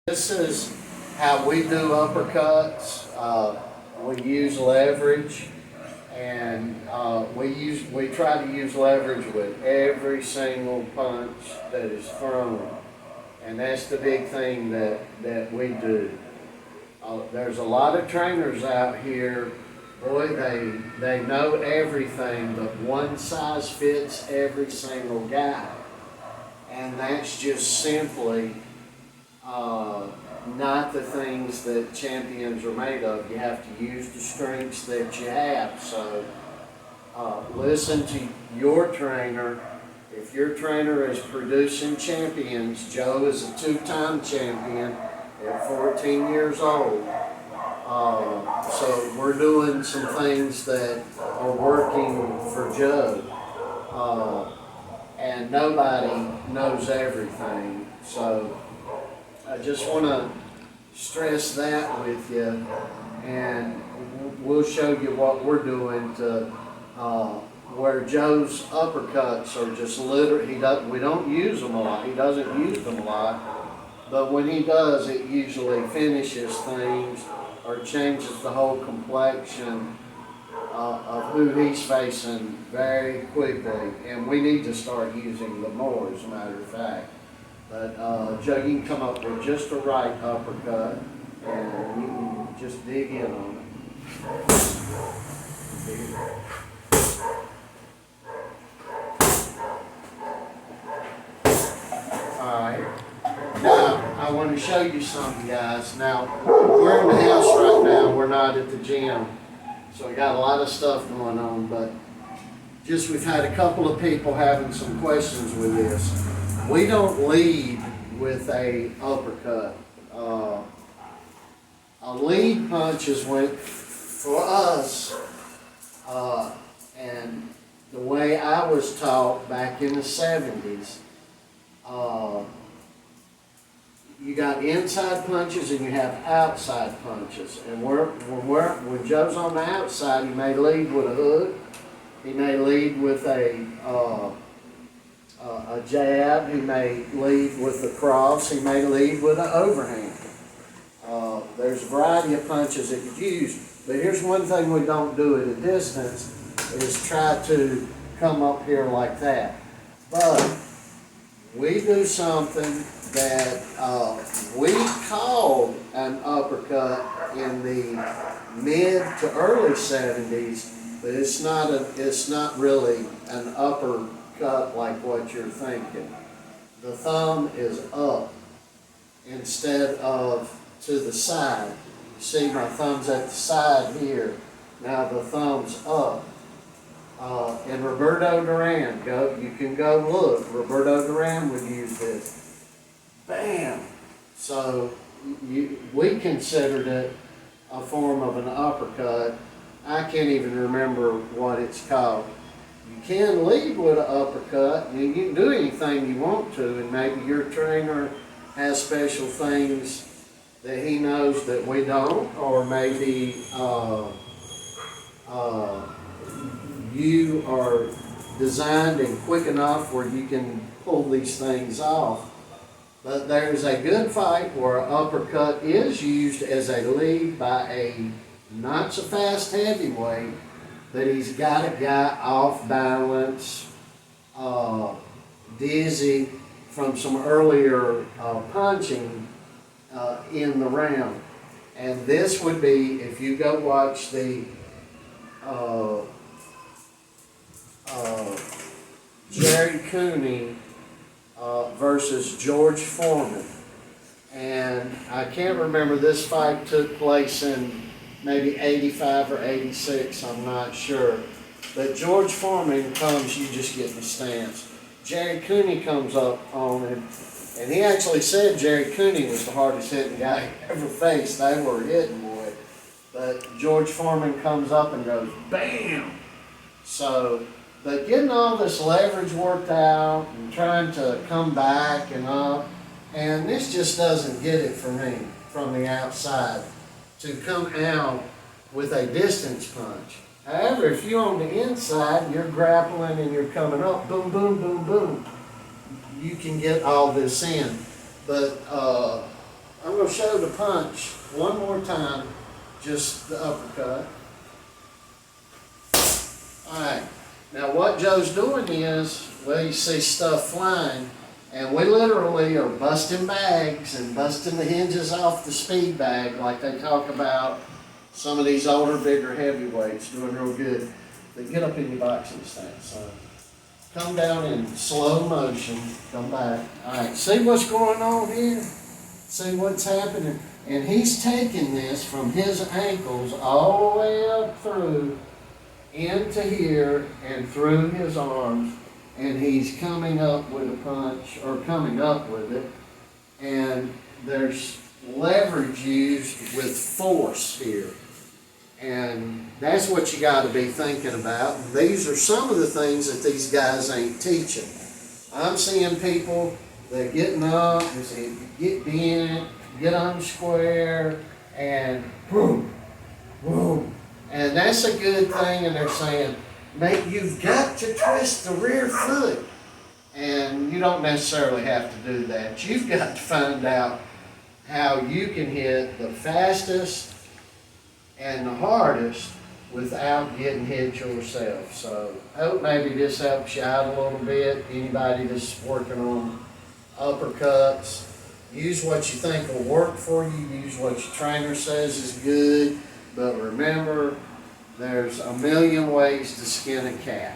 This is how we do uppercuts. We use leverage, and we try to use leverage with every single punch that is thrown, and that's the big thing that we do. There's a lot of trainers out here. Boy, they know everything, but one size fits every single guy, and that's just simply not the things that champions are made of. You have to use the strengths that you have. So listen to your trainer. If your trainer is producing champions, Joe is a two-time champion at 14 years old. So we're doing some things that are working for Joe. And nobody knows everything. So I just want to stress that with you, and we'll show you what we're doing to where Joe's uppercuts are just literally, we don't use them a lot. He doesn't use them a lot, but when he does, it usually finishes things or changes the whole complexion of who he's facing very quickly, and we need to start using them more, as a matter of fact. But Joe, you can come up with just the right uppercut, and you can just dig in on it. All right. Now, I want to show you something, guys. Now, we're in the house right now. We're not at the gym. So we got a lot of stuff going on, but just we've had a couple of people having some questions with this. We don't lead with a uppercut. A lead punch is when, for us, and the way I was taught back in the 70s, you got inside punches and you have outside punches. And when Joe's on the outside, he may lead with a hook. He may lead with a jab. He may lead with a cross. He may lead with an overhand. There's a variety of punches that you use. But here's one thing we don't do at a distance is try to come up here like that. But we do something that we called an uppercut in the mid to early 70s, but it's not really an uppercut like what you're thinking. The thumb is up instead of to the side. You see my thumb's at the side here. Now the thumb's up. And Roberto Duran, you can go look. Roberto Duran would use this. Bam! So we considered it a form of an uppercut. I can't even remember what it's called. You can lead with an uppercut. You can do anything you want to, and maybe your trainer has special things that he knows that we don't, or maybe you are designed and quick enough where you can pull these things off. But there's a good fight where an uppercut is used as a lead by a not so fast heavyweight, but he's got a guy off balance, dizzy from some earlier punching in the round. And this would be, if you go watch the Jerry Cooney versus George Foreman. And I can't remember, this fight took place in maybe 85 or 86, I'm not sure. But George Foreman comes, you just get the stance. Jerry Cooney comes up on him, and he actually said Jerry Cooney was the hardest hitting guy he ever faced. They were hitting, boy. But George Foreman comes up and goes, bam! So, but getting all this leverage worked out and trying to come back and up, and this just doesn't get it for me from the outside to come out with a distance punch. However, if you're on the inside and you're grappling and you're coming up, boom, boom, boom, boom, you can get all this in. But I'm gonna show the punch one more time, just the uppercut. Alright, now what Joe's doing is, well, you see stuff flying, and we literally are busting bags and busting the hinges off the speed bag like they talk about some of these older, bigger heavyweights doing real good. But get up in your boxing stance, son. Come down in slow motion, come back. Alright, see what's going on here? See what's happening? And he's taking this from his ankles all the way up through into here and through his arms, and he's coming up with a punch, or coming up with it, and there's leverage used with force here. And that's what you got to be thinking about. And these are some of the things that these guys ain't teaching. I'm seeing people that getting up and say, get bent, get on square, and boom, boom. And that's a good thing, and they're saying, mate, you've got to twist the rear foot. And you don't necessarily have to do that. You've got to find out how you can hit the fastest and the hardest without getting hit yourself. So I hope maybe this helps you out a little bit. Anybody that's working on uppercuts, use what you think will work for you. Use what your trainer says is good. But remember, there's a million ways to skin a cat.